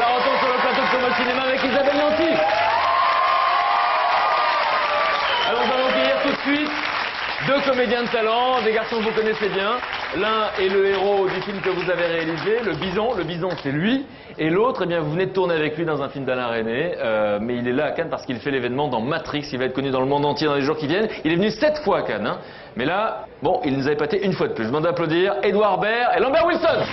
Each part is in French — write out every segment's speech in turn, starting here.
Alors, on tombe sur le plateau de Coma Cinéma avec Isabelle Nanty. Alors, nous allons accueillir tout de suite deux comédiens de talent, des garçons que vous connaissez bien. L'un est le héros du film que vous avez réalisé, Le Bison. Le Bison, c'est lui. Et l'autre, eh bien, vous venez de tourner avec lui dans un film d'Alain Resnais. Mais il est là à Cannes parce qu'il fait l'événement dans Matrix. Il va être connu dans le monde entier dans les jours qui viennent. Il est venu 7 fois à Cannes. Hein. Mais là, bon, il nous a épaté une fois de plus. Je demande d'applaudir Edouard Baird et Lambert Wilson.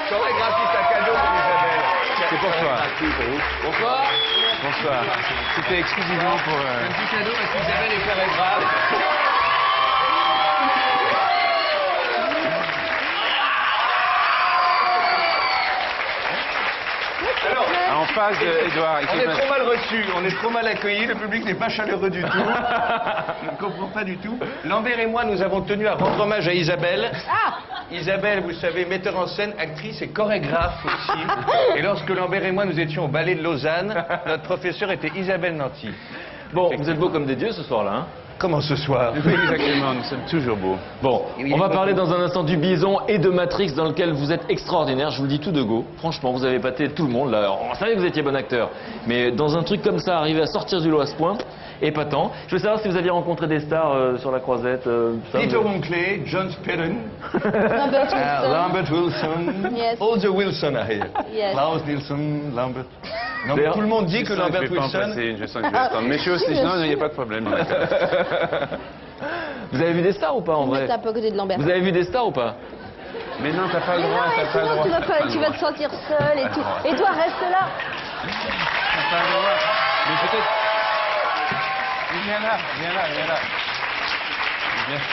Chorégraphiste à cadeau pour Isabelle. C'est pour toi. Bonsoir. Bonsoir. C'était exclusivement pour... Un petit cadeau parce qu'Isabelle est chorégraphe. Alors, en face d'Edouard. on est trop mal reçus, on est trop mal accueillis, le public n'est pas chaleureux du tout. Je ne comprends pas du tout. Lambert et moi, nous avons tenu à rendre hommage à Isabelle. Isabelle, vous savez, metteur en scène, actrice et chorégraphe aussi. Et lorsque Lambert et moi, nous étions au ballet de Lausanne, notre professeur était Isabelle Nanty. Bon, vous êtes beaux comme des dieux ce soir-là, hein? Comment ce soir? Oui, exactement, nous sommes toujours beaux. Bon, on va parler dans un instant du Bison et de Matrix dans lequel vous êtes extraordinaire, je vous le dis tout de go. Franchement, vous avez épaté tout le monde là. On savait que vous étiez bon acteur, mais dans un truc comme ça, arriver à sortir du lot à ce point, épatant. Je veux savoir si vous aviez rencontré des stars sur la croisette. Peter Wonkley, John Spedden, Lambert Wilson. Lambert Wilson. Yes. All the Wilson are here. Yes. Klaus Nielsen, Lambert. Non, D'ailleurs, tout le monde dit que Je sens Lambert je vais pas en Wilson... passer, je sens que je vais attendre. Mais je suis aussi, non, il n'y a pas de problème. Vous avez vu des stars ou pas en vrai? T'es un peu à côté de Lambert. Vous avez vu des stars ou pas? Mais non, t'as pas le Mais droit, non, mais t'as pas le sinon droit. tu vas te sentir seul et tout. Et toi, reste là. T'as pas le droit. Mais peut-être... Viens là, viens là, viens là. Viens.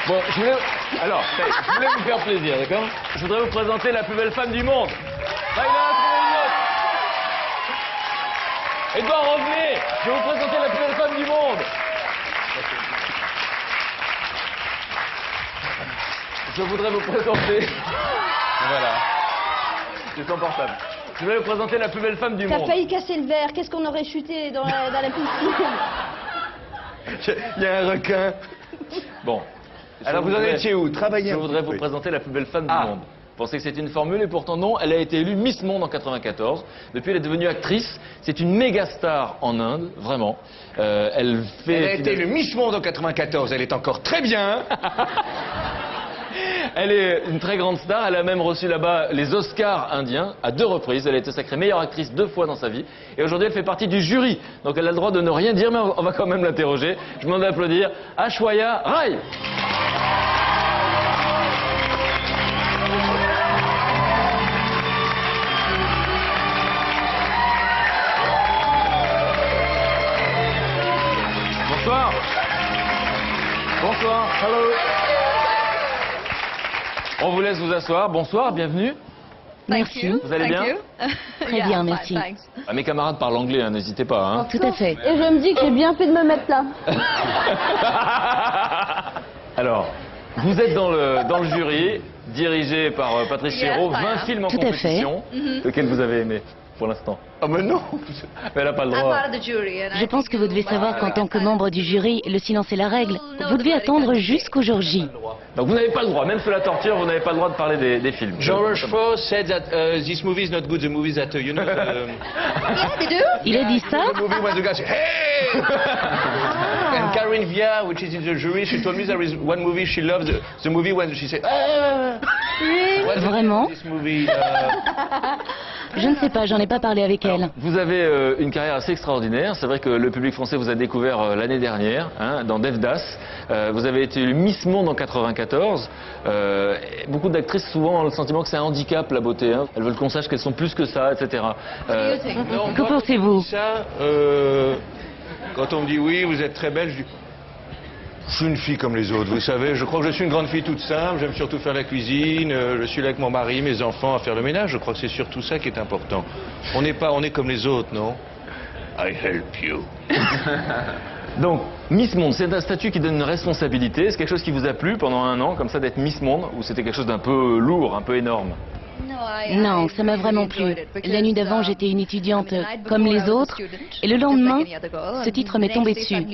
Bon, je voulais vous faire plaisir, d'accord? Je voudrais vous présenter la plus belle femme du monde. Là, il en a trouvé une autre. Edouard, revenez. Je vais vous présenter la plus belle femme du monde. Je voudrais vous présenter... Voilà. C'est son portable. Je voudrais vous présenter la plus belle femme du T'as monde. failli casser le verre. Qu'est-ce qu'on aurait chuté dans la piscine? Il y a un requin. Bon. Alors vous en étiez où? Travaillez Je un voudrais petit vous peu. présenter la plus belle femme Ah. du monde. Vous pensez que c'est une formule et pourtant non, elle a été élue Miss Monde en 94. Depuis, elle est devenue actrice. C'est une méga star en Inde, vraiment. Elle fait... Elle a été le Miss Monde en 94, elle est encore très bien. Elle est une très grande star. Elle a même reçu là-bas les Oscars indiens à 2 reprises. Elle a été sacrée meilleure actrice 2 fois dans sa vie. Et aujourd'hui, elle fait partie du jury. Donc elle a le droit de ne rien dire, mais on va quand même l'interroger. Je vous demande d'applaudir Aishwarya Rai. Bonsoir. Bonsoir. Hello. On vous laisse vous asseoir. Bonsoir, bienvenue. Merci. Vous allez bien? Très bien, merci. Ah, mes camarades parlent anglais, hein, n'hésitez pas. Hein. Tout à fait. Et je me dis que j'ai bien fait de me mettre là. Alors, vous êtes dans le jury, dirigé par Patrice Chéreau, 20 films en Tout à fait. compétition. Lequel vous avez aimé pour l'instant? Ah mais non. Mais elle n'a pas le droit. Je pense que vous devez savoir qu'en tant que membre du jury, le silence est la règle. Vous devez attendre jusqu'au jour J. Donc vous n'avez pas le droit, même sous la torture, vous n'avez pas le droit de parler des films. Jean Rochefort said that this movie is not good. The movie that you know. Il a dit ça? The movie when the guy said, hey! And Karen Via, which is in the jury, she told me there is one movie she loved. The movie when she said, What's Vraiment? this movie? Je ne sais pas, j'en ai pas parlé avec elle. Vous avez une carrière assez extraordinaire. C'est vrai que le public français vous a découvert l'année dernière, hein, dans Devdas. Vous avez été Miss Monde en 94. Beaucoup d'actrices souvent ont le sentiment que c'est un handicap, la beauté. Hein. Elles veulent qu'on sache qu'elles sont plus que ça, etc. Non, Que moi, pensez-vous? Ça, quand on me dit oui, vous êtes très belle, je dis je suis une fille comme les autres, vous savez, je crois que je suis une grande fille toute simple, j'aime surtout faire la cuisine, je suis là avec mon mari, mes enfants à faire le ménage, je crois que c'est surtout ça qui est important. On est comme les autres, non? I help you. Donc, Miss Monde, c'est un statut qui donne une responsabilité. C'est quelque chose qui vous a plu pendant un an, comme ça, d'être Miss Monde, ou c'était quelque chose d'un peu lourd, un peu énorme? Non, ça m'a vraiment plu. La nuit d'avant, j'étais une étudiante comme les autres, et le lendemain, ce titre m'est tombé dessus.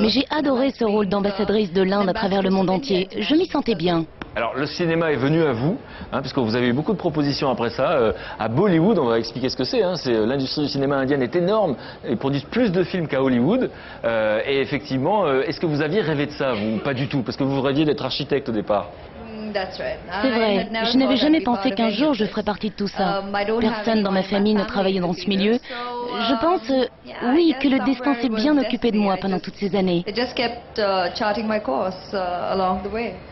Mais j'ai adoré ce rôle d'ambassadrice de l'Inde à travers le monde entier. Je m'y sentais bien. Alors, le cinéma est venu à vous, puisque vous avez eu beaucoup de propositions après ça. À Bollywood, on va expliquer ce que c'est. L'industrie du cinéma indienne est énorme. Ils produisent plus de films qu'à Hollywood. Et effectivement, est-ce que vous aviez rêvé de ça, vous? Pas du tout, parce que vous rêviez d'être architecte au départ. C'est vrai, je n'avais jamais pensé qu'un jour je ferais partie de tout ça. Personne dans ma famille ne travaillait dans ce milieu. Je pense, oui, que le destin s'est bien occupé de moi pendant toutes ces années.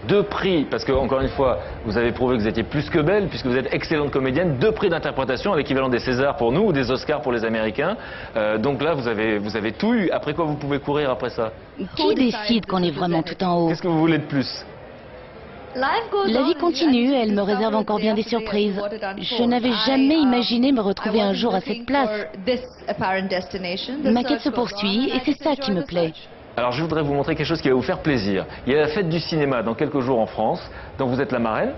Deux prix, parce que encore une fois, vous avez prouvé que vous étiez plus que belle, puisque vous êtes excellente comédienne. 2 prix d'interprétation, à l'équivalent des Césars pour nous ou des Oscars pour les Américains. Donc là, vous avez tout eu. Après quoi, vous pouvez courir après ça? Qui décide qu'on est vraiment tout en haut? Qu'est-ce que vous voulez de plus? La vie continue et elle me réserve encore bien des surprises. Je n'avais jamais imaginé me retrouver un jour à cette place. Ma quête se poursuit et c'est ça qui me plaît. Alors je voudrais vous montrer quelque chose qui va vous faire plaisir. Il y a la fête du cinéma dans quelques jours en France, dont vous êtes la marraine,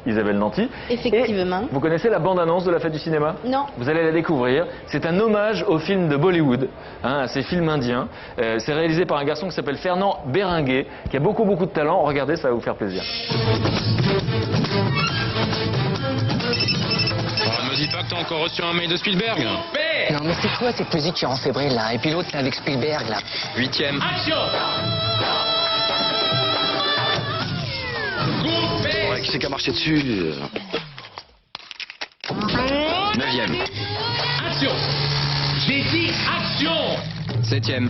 Isabelle Nanty. Effectivement. Et vous connaissez la bande-annonce de la fête du cinéma? Non. Vous allez la découvrir. C'est un hommage aux films de Bollywood, à ces films indiens. C'est réalisé par un garçon qui s'appelle Fernand Béringuet, qui a beaucoup de talent. Regardez, ça va vous faire plaisir. Me dis pas que t'as encore reçu un mail de Spielberg. Non mais c'est quoi cette musique qui rend fébrile là? Et puis l'autre là avec Spielberg là. 8e. Action. Ouais, qui c'est qui a marché dessus? 9e. Action. J'ai dit action. 7e.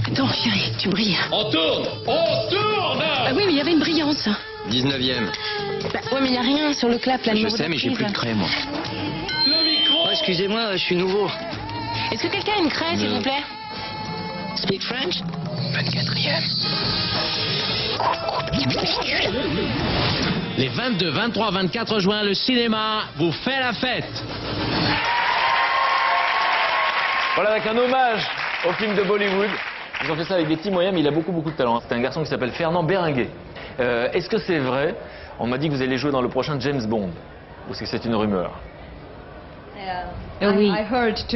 Attends, chérie, tu brilles. On tourne. On tourne. Ah oui, mais il y avait une brillance. 19e. Bah, ouais, mais il n'y a rien sur le clap là. Je sais, mais j'ai plus de craie moi. Le micro. Oh, excusez-moi, je suis nouveau. Est-ce que quelqu'un a une craie, s'il vous plaît? Speak French? 24e. Les 22, 23, 24 juin, le cinéma vous fait la fête. Voilà, avec un hommage au film de Bollywood. Ils ont fait ça avec des petits moyens, mais il a beaucoup de talent. C'est un garçon qui s'appelle Fernand Béringuet. Est-ce que c'est vrai? On m'a dit que vous allez jouer dans le prochain James Bond. Ou est-ce que c'est une rumeur? Oui,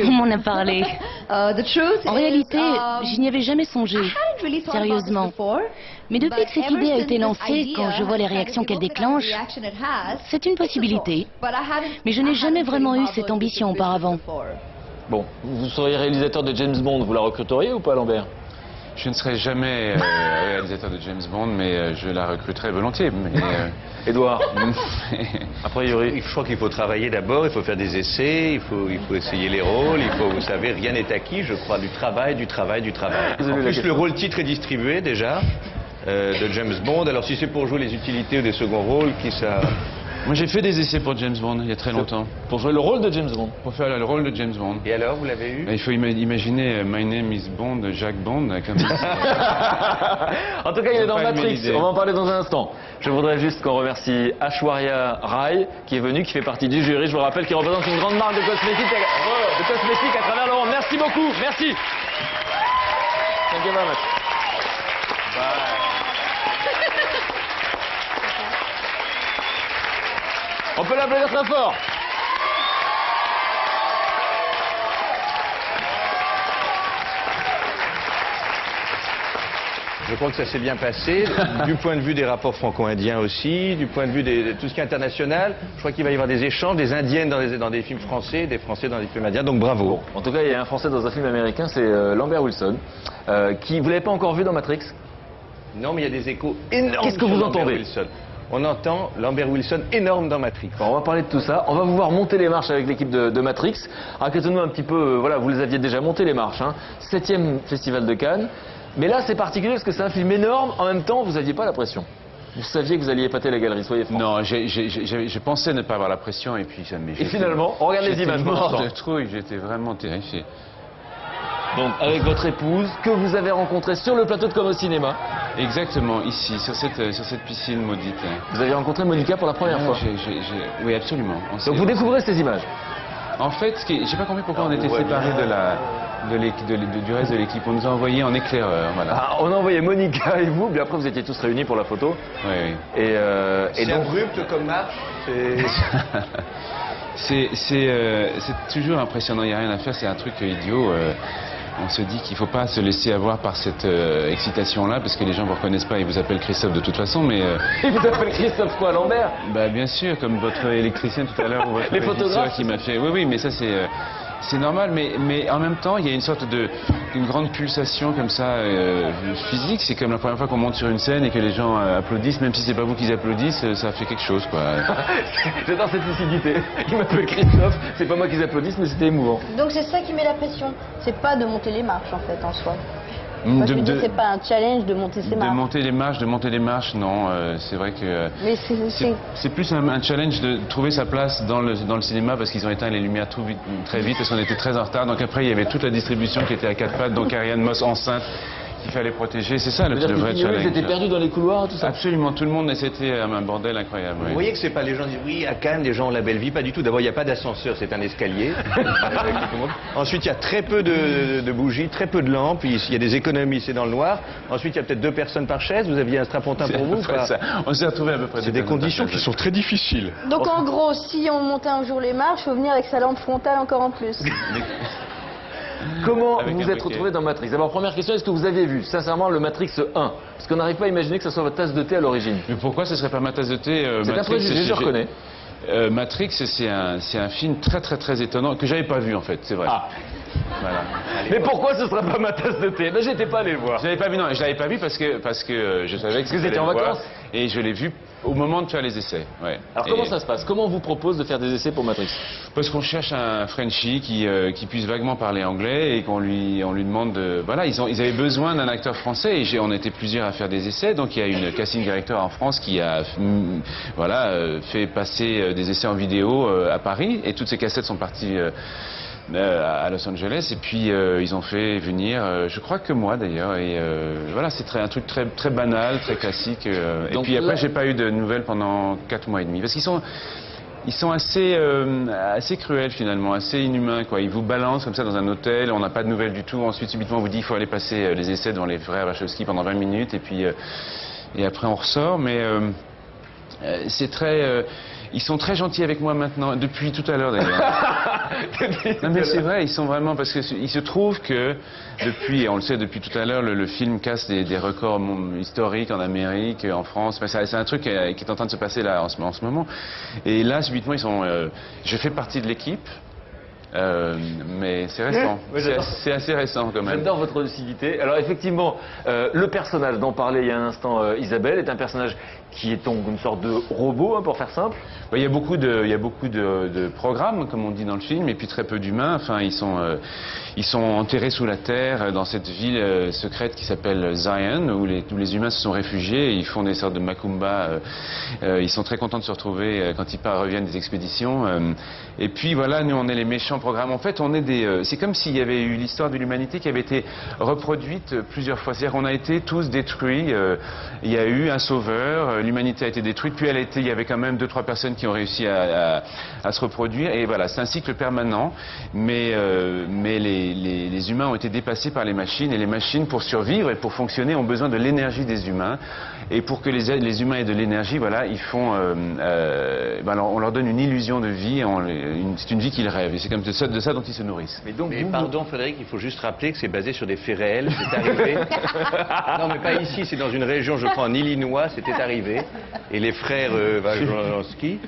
on m'en a parlé. En réalité, je n'y avais jamais songé, sérieusement. Mais depuis que cette idée a été lancée, quand je vois les réactions qu'elle déclenche, c'est une possibilité. Mais je n'ai jamais vraiment eu cette ambition auparavant. Bon, vous seriez réalisateur de James Bond, vous la recruteriez ou pas, Lambert? Je ne serai jamais réalisateur de James Bond, mais je la recruterai volontiers. Édouard, a priori. Je crois qu'il faut travailler d'abord, il faut faire des essais, il faut essayer les rôles, vous savez, rien n'est acquis, je crois, du travail. En plus, le rôle titre est distribué déjà, de James Bond, alors si c'est pour jouer les utilités ou des seconds rôles, qui ça... Moi j'ai fait des essais pour James Bond il y a très longtemps. Pour jouer le rôle de James Bond? Pour faire le rôle de James Bond. Et alors, vous l'avez eu? Il faut imaginer My Name is Bond, Jack Bond, comme ça. En tout cas, il est dans Matrix, on va en parler dans un instant. Je voudrais juste qu'on remercie Aishwarya Rai, qui est venue, qui fait partie du jury. Je vous rappelle qu'il représente une grande marque de cosmétiques à travers le monde. Merci beaucoup, merci. Thank you very much. Bye. On peut l'applaudir très fort. Je crois que ça s'est bien passé, du point de vue des rapports franco-indiens aussi, du point de vue de tout ce qui est international. Je crois qu'il va y avoir des échanges, des Indiennes dans des films français, des Français dans des films indiens, donc bravo. En tout cas, il y a un Français dans un film américain, c'est Lambert Wilson, qui, vous l'avez pas encore vu dans Matrix? Non, mais il y a des échos énormes. Qu'est-ce que vous sur Lambert entendez? Wilson. On entend Lambert Wilson énorme dans Matrix. Bon, on va parler de tout ça. On va vous voir monter les marches avec l'équipe de Matrix. Racontez-nous un petit peu, voilà, vous les aviez déjà monté les marches. 7e Festival de Cannes. Mais là, c'est particulier parce que c'est un film énorme. En même temps, vous n'aviez pas la pression. Vous saviez que vous alliez épater la galerie, soyez francs. Non, je pensais ne pas avoir la pression et puis ça m'est... Et finalement, on regarde les images. J'étais mort de trouille, j'étais vraiment terrifié. Donc, avec votre épouse, que vous avez rencontrée sur le plateau de Comme au cinéma. Exactement, ici, sur cette piscine maudite. Vous avez rencontré Monica pour la première fois. Oui, absolument. Donc vous découvrez ces images. En fait, j'ai pas compris pourquoi on était séparés du reste de l'équipe. On nous a envoyés en éclaireur, voilà. Ah, on a envoyé Monica et vous, puis après vous étiez tous réunis pour la photo. Oui, oui. Et donc abrupt comme marche. C'est toujours impressionnant, il n'y a rien à faire, c'est un truc idiot. On se dit qu'il ne faut pas se laisser avoir par cette excitation-là, parce que les gens ne vous reconnaissent pas, ils vous appellent Christophe de toute façon, mais... Ils vous appellent Christophe quoi, Lambert? Bah bien sûr, comme votre électricienne tout à l'heure, ou votre les régisseur photographes qui m'a fait... Oui, oui, mais ça c'est normal, mais en même temps, il y a une sorte une grande pulsation comme ça, physique. C'est comme la première fois qu'on monte sur une scène et que les gens applaudissent, même si c'est pas vous qui applaudissent, ça fait quelque chose, quoi. J'adore cette lucidité. Il m'appelle Christophe, c'est pas moi qui applaudisse, mais c'était émouvant. Donc c'est ça qui met la pression. C'est pas de monter les marches en fait, en soi. Moi, je me dis, c'est pas un challenge de monter ces marches. De monter les marches, non. C'est vrai que c'est plus un challenge de trouver sa place dans le cinéma, parce qu'ils ont éteint les lumières très vite, parce qu'on était très en retard. Donc après, il y avait toute la distribution qui était à 4 pattes, donc Ariane Moss enceinte, qu'il fallait protéger. C'est ça le vrai challenge. Vous étiez perdus dans les couloirs, tout ça? Absolument, tout le monde, c'était un bordel incroyable. Oui. Vous voyez que c'est pas les gens disent oui, à Cannes, les gens ont la belle vie, pas du tout. D'abord, il n'y a pas d'ascenseur, c'est un escalier. Ensuite, il y a très peu de bougies, très peu de lampes, il y a des économies, c'est dans le noir. Ensuite, il y a peut-être 2 personnes par chaise, vous aviez un strapontin pour vous? Ça. On s'est retrouvés à peu près. C'est des conditions qui sont très difficiles. Donc en gros, si on montait un jour les marches, il faut venir avec sa lampe frontale encore en plus. Comment vous vous êtes retrouvé dans Matrix? Alors première question, est-ce que vous avez vu sincèrement le Matrix 1? Parce qu'on n'arrive pas à imaginer que ce soit votre tasse de thé à l'origine. Mais pourquoi ce serait pas ma tasse de thé? C'est un préjugé, je reconnais. Matrix, c'est un film très étonnant que j'avais pas vu en fait, c'est vrai. Ah. Voilà. Mais pourquoi ce serait pas ma tasse de thé? Là, j'étais pas allé le voir. Je l'avais pas vu, non, je l'avais pas vu parce que je savais que vous étiez en vacances. Et je l'ai vu au moment de faire les essais. Ouais. Alors comment ça se passe? Comment on vous propose de faire des essais pour Matrix? Parce qu'on cherche un Frenchie qui puisse vaguement parler anglais et on lui demande de... Voilà, ils avaient besoin d'un acteur français et on était plusieurs à faire des essais. Donc il y a une casting director en France qui a fait passer des essais en vidéo à Paris et toutes ces cassettes sont parties... à Los Angeles et puis ils ont fait venir je crois que moi d'ailleurs et voilà, c'est un truc très banal, très classique et puis après j'ai pas eu de nouvelles pendant 4 mois et demi parce qu'ils sont assez cruels finalement, assez inhumains quoi. Ils vous balancent comme ça dans un hôtel, on n'a pas de nouvelles du tout, ensuite subitement on vous dit il faut aller passer les essais devant les frères Wachowski pendant 20 minutes et puis et après on ressort, mais c'est très... Ils sont très gentils avec moi maintenant, depuis tout à l'heure d'ailleurs. Non mais c'est vrai, ils sont vraiment... Parce qu'il se trouve que, depuis, on le sait depuis tout à l'heure, le film casse des records historiques en Amérique, en France. C'est un truc qui est en train de se passer là en ce moment. Et là, subitement, ils sont... je fais partie de l'équipe. Mais c'est récent, c'est assez récent quand même. J'adore votre lucidité. Alors effectivement, le personnage dont parlait il y a un instant Isabelle est un personnage qui est donc une sorte de robot, hein, pour faire simple. Il y a beaucoup de programmes, comme on dit dans le film, et puis très peu d'humains. Enfin, ils sont enterrés sous la terre dans cette ville secrète qui s'appelle Zion, où les humains se sont réfugiés. Et ils font des sortes de macumba. Ils sont très contents de se retrouver quand ils reviennent des expéditions. Et puis voilà, nous on est les méchants programmes. En fait, on est c'est comme s'il y avait eu l'histoire de l'humanité qui avait été reproduite plusieurs fois. C'est-à-dire qu'on a été tous détruits. Il y a eu un sauveur. L'humanité a été détruite. Puis il y avait quand même 2-3 personnes qui ont réussi à se reproduire. Et voilà, c'est un cycle permanent. Mais les humains ont été dépassés par les machines. Et les machines, pour survivre et pour fonctionner, ont besoin de l'énergie des humains. Et pour que les humains aient de l'énergie, voilà, ils font, on leur donne une illusion de vie. C'est une vie qu'ils rêvent. Et c'est comme de ça dont ils se nourrissent. Mais pardon Frédéric, il faut juste rappeler que c'est basé sur des faits réels. C'est arrivé. Non, mais pas ici. C'est dans une région, je crois, en Illinois. C'était arrivé. Et les frères Wachowski,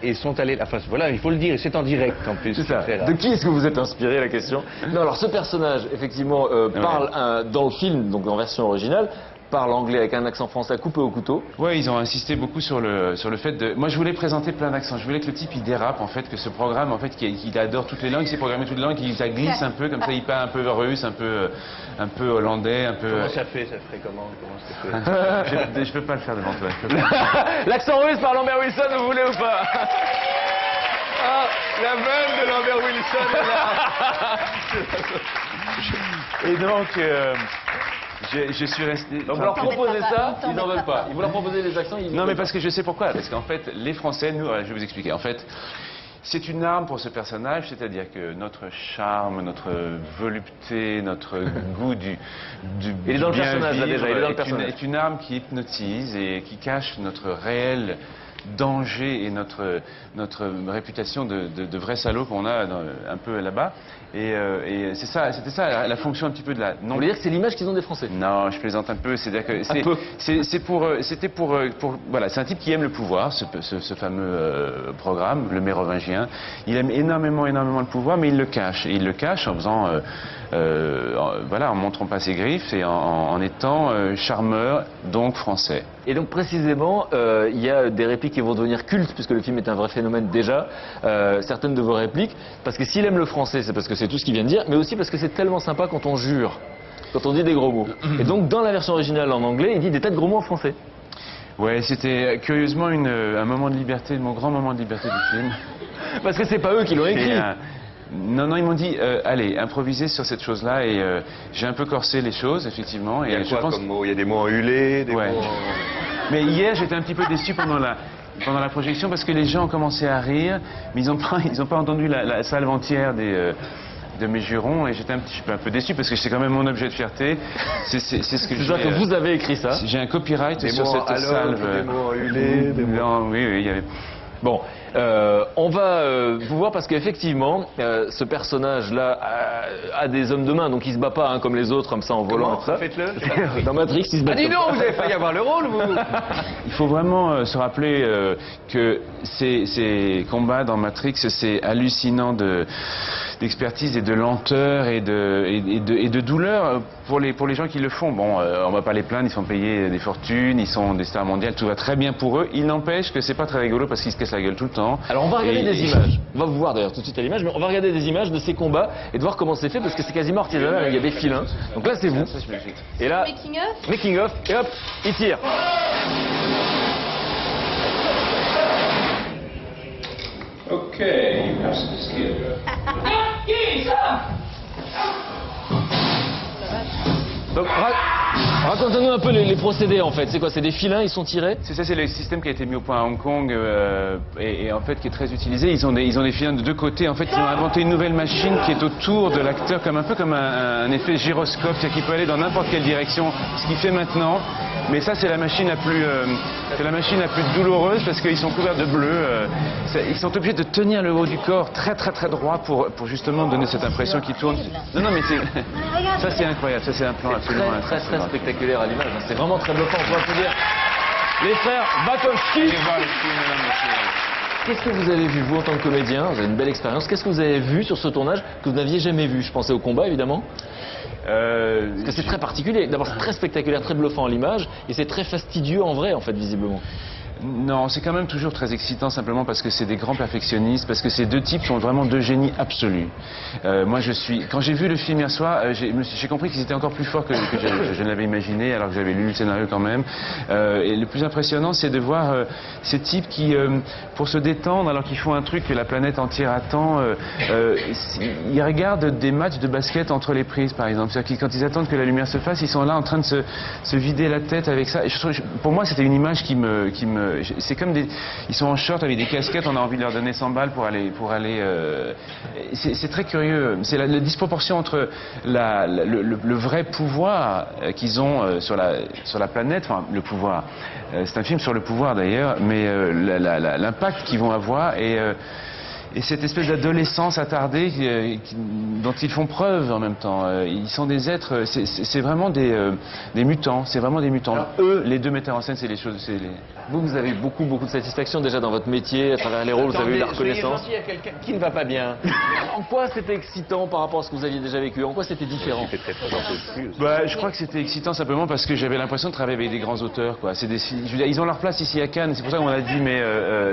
et sont allés... Enfin, voilà, il faut le dire. C'est en direct, en plus. C'est ça. De qui est-ce que vous êtes inspiré, la question? Non, alors ce personnage, effectivement, parle dans le film, donc en version originale, parle anglais avec un accent français coupé au couteau. Ouais, ils ont insisté beaucoup sur le fait de... Moi, je voulais présenter plein d'accents. Je voulais que le type, il dérape, en fait, que ce programme, en fait, qu'il adore toutes les langues, il sait programmer toutes les langues, qu'il glisse un peu, comme ça, il part un peu russe, un peu hollandais, un peu... Comment ça fait? Ça ferait comment ça fait? Je peux pas le faire devant toi. L'accent russe par Lambert Wilson, vous voulez ou pas? Ah, la vanne de Lambert Wilson est là. Et donc... Je suis resté... Donc vous leur proposez ça, ils n'en veulent pas. Ils vous leur proposez des accents, Non, mais parce que je sais pourquoi. Parce qu'en fait, les Français, nous, je vais vous expliquer. En fait, C'est une arme pour ce personnage, c'est-à-dire que notre charme, notre volupté, notre goût du il est dans le bien personnage là vivre déjà, il est dans le personnage. est une arme qui hypnotise et qui cache notre réel danger et notre réputation de vrai salaud qu'on a un peu là-bas. Et c'était ça la fonction un petit peu de la... On veut dire que c'est l'image qu'ils ont des Français. Non, je plaisante un peu. C'est-à-dire que c'était pour voilà, c'est un type qui aime le pouvoir, ce fameux programme, le mérovingien. Il aime énormément le pouvoir, mais il le cache. Et il le cache en faisant, voilà, en montrant pas ses griffes et en étant charmeur, donc français. Et donc précisément, il y a des répliques qui vont devenir cultes, puisque le film est un vrai phénomène déjà. Certaines de vos répliques, parce que s'il aime le français, c'est parce que c'est tout ce qu'il vient de dire, mais aussi parce que c'est tellement sympa quand on jure, quand on dit des gros mots. Et donc dans la version originale en anglais, il dit des tas de gros mots en français. Ouais, c'était curieusement un moment de liberté, mon grand moment de liberté du film. Parce que c'est pas eux qui l'ont écrit. Non, ils m'ont dit, allez, improvisez sur cette chose-là, et j'ai un peu corsé les choses, effectivement. Il y a quoi comme mots? Il y a des mots en hulé, des mots... Mais hier, j'étais un petit peu déçu pendant la projection, parce que les gens ont commencé à rire, mais ils ont pas entendu la salve entière de mes jurons, et j'étais un peu déçu, parce que c'est quand même mon objet de fierté. C'est ce que que vous avez écrit ça. J'ai un copyright sur cette salve. Des mots en hulé, des mots... Non, oui, il y avait... Bon, on va vous voir parce qu'effectivement, ce personnage-là a des hommes de main, donc il se bat pas hein, comme les autres, comme ça en volant. Faites-le. Dans Matrix, il se bat. Ah dis donc, vous avez failli avoir le rôle, vous. Il faut vraiment se rappeler que ces combats dans Matrix, c'est hallucinant d'expertise et de lenteur et de douleur pour les gens qui le font. Bon, on va pas les plaindre, ils sont payés des fortunes, ils sont des stars mondiales, tout va très bien pour eux. Il n'empêche que c'est pas très rigolo parce qu'ils se cassent la gueule tout le temps. Alors on va regarder des images. On va vous voir d'ailleurs tout de suite à l'image, mais on va regarder des images de ces combats et de voir comment c'est fait parce que c'est quasiment artisanal. Il y a des filins. Donc là c'est vous. Et là, making of. Et hop, il tire. Ok, you have some skill. Donc racontez-nous un peu les procédés en fait. C'est quoi? C'est des filins, ils sont tirés? C'est ça, c'est le système qui a été mis au point à Hong Kong et en fait qui est très utilisé. Ils ont des filins de deux côtés. En fait, ils ont inventé une nouvelle machine qui est autour de l'acteur, un peu comme un effet gyroscope, c'est-à-dire qu'il peut aller dans n'importe quelle direction. Ce qu'il fait maintenant. Mais ça, c'est la machine la plus douloureuse parce qu'ils sont couverts de bleu. Ils sont obligés de tenir le haut du corps très droit pour justement donner cette impression qu'ils tournent. Non, mais ça c'est incroyable. Ça c'est un plan absolument très spectaculaire à l'image. C'est vraiment très bluffant. On peut applaudir les frères Wachowski. Qu'est-ce que vous avez vu, vous, en tant que comédien? Vous avez une belle expérience. Qu'est-ce que vous avez vu sur ce tournage que vous n'aviez jamais vu? Je pensais au combat, évidemment. Parce que c'est très particulier. D'abord, c'est très spectaculaire, très bluffant à l'image, et c'est très fastidieux en vrai, en fait, visiblement. Non, c'est quand même toujours très excitant simplement parce que c'est des grands perfectionnistes, parce que ces deux types sont vraiment deux génies absolus. Moi, quand j'ai vu le film hier soir, j'ai compris qu'ils étaient encore plus forts que je ne l'avais imaginé, alors que j'avais lu le scénario quand même. Et le plus impressionnant, c'est de voir ces types qui, pour se détendre, alors qu'ils font un truc que la planète entière attend, ils regardent des matchs de basket entre les prises, par exemple. C'est-à-dire que quand ils attendent que la lumière se fasse, ils sont là en train de se vider la tête avec ça. Et pour moi, c'était une image qui me c'est comme ils sont en short avec des casquettes, on a envie de leur donner 100 balles pour aller c'est très curieux. C'est la disproportion entre le vrai pouvoir qu'ils ont sur la planète, enfin le pouvoir. C'est un film sur le pouvoir d'ailleurs, mais l'impact qu'ils vont avoir et cette espèce d'adolescence attardée dont ils font preuve en même temps. Ils sont des êtres, c'est vraiment des mutants, c'est vraiment des mutants. Alors, eux, les deux metteurs en scène, c'est les choses... Vous avez beaucoup de satisfaction déjà dans votre métier, à travers les rôles, vous avez eu la reconnaissance. Il y a quelqu'un qui ne va pas bien. En quoi c'était excitant par rapport à ce que vous aviez déjà vécu? En quoi c'était différent? Je crois que c'était excitant simplement parce que j'avais l'impression de travailler avec des grands auteurs, quoi. Je veux dire, ils ont leur place ici à Cannes, c'est pour ça qu'on a dit, mais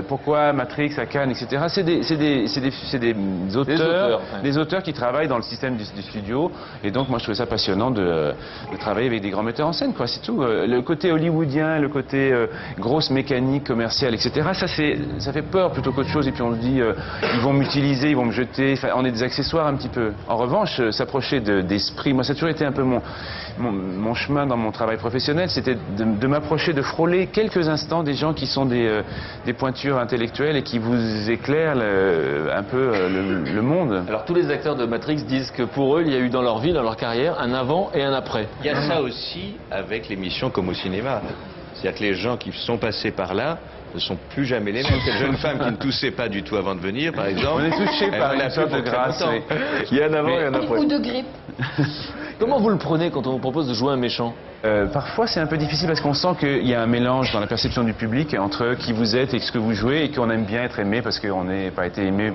pourquoi Matrix à Cannes, etc. C'est des auteurs qui travaillent dans le système du studio, et donc moi je trouvais ça passionnant de travailler avec des grands metteurs en scène, quoi, c'est tout. Le côté hollywoodien, le côté grosse mécanique commerciale, etc., ça fait peur plutôt qu'autre chose, et puis on se dit, ils vont m'utiliser, ils vont me jeter, enfin, on est des accessoires un petit peu. En revanche, s'approcher d'esprit, moi ça a toujours été un peu mon chemin dans mon travail professionnel, c'était de m'approcher, de frôler quelques instants des gens qui sont des pointures intellectuelles et qui vous éclairent un peu le monde. Alors tous les acteurs de Matrix disent que pour eux, il y a eu dans leur vie, dans leur carrière, un avant et un après. Il y a ça aussi avec l'émission Comme au cinéma. C'est-à-dire que les gens qui sont passés par là ne sont plus jamais les mêmes. Cette jeune femme qui ne toussait pas du tout avant de venir, par exemple. On est touché par une sorte de grâce. Il y a un avant et un après. Ou de grippe. Comment vous le prenez quand on vous propose de jouer un méchant? Parfois c'est un peu difficile parce qu'on sent qu'il y a un mélange dans la perception du public entre qui vous êtes et ce que vous jouez et qu'on aime bien être aimé parce qu'on n'a pas été aimé